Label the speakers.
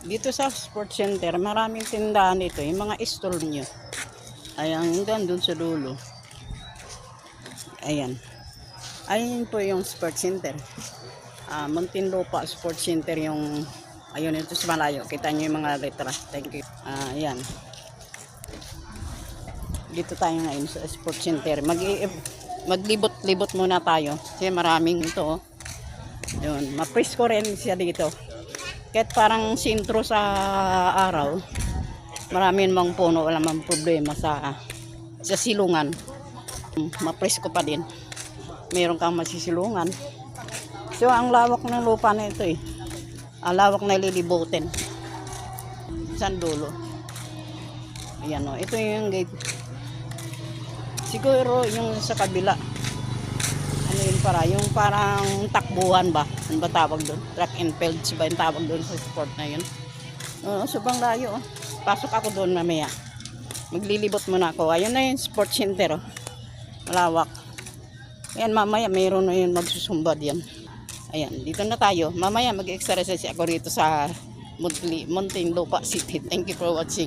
Speaker 1: Dito sa sports center, maraming tindahan dito. Yung mga store nyo. Ayan, hanggang dun sa dulo. Ayan. Ayun po yung sports center. Muntinlupa Sports Center yung ayun ito sa malayo. Kita nyo yung mga letra. Thank you. Ayan. Dito tayo ngayon sa Sports Center. Maglibot-libot muna tayo. Kasi maraming ito. Yun. Mapresko rin siya dito. Kahit parang sintro sa araw. Marami namang puno. Wala mang problema sa silungan. Mapresko pa din. Meron kang masisilungan. So, ang lawak ng lupa na ito eh. Ang lawak na lilibutin. San dulo. Ayan o. Ito yung gate. Siguro yung sa kabila. Ano yun para? Yung parang takbuhan ba? Ano ba tawag doon? Track and field ba yung tawag doon sa sport na yun? Oo, sobrang layo. Pasok ako doon mamaya. Maglilibot muna ako. Ayun na yung sports center. Malawak. Ayan, mamaya mayroon na yun magsusumbad yan. Ayan, dito na tayo. Mamaya mag-exercise ako rito sa Muntinlupa City. Thank you for watching.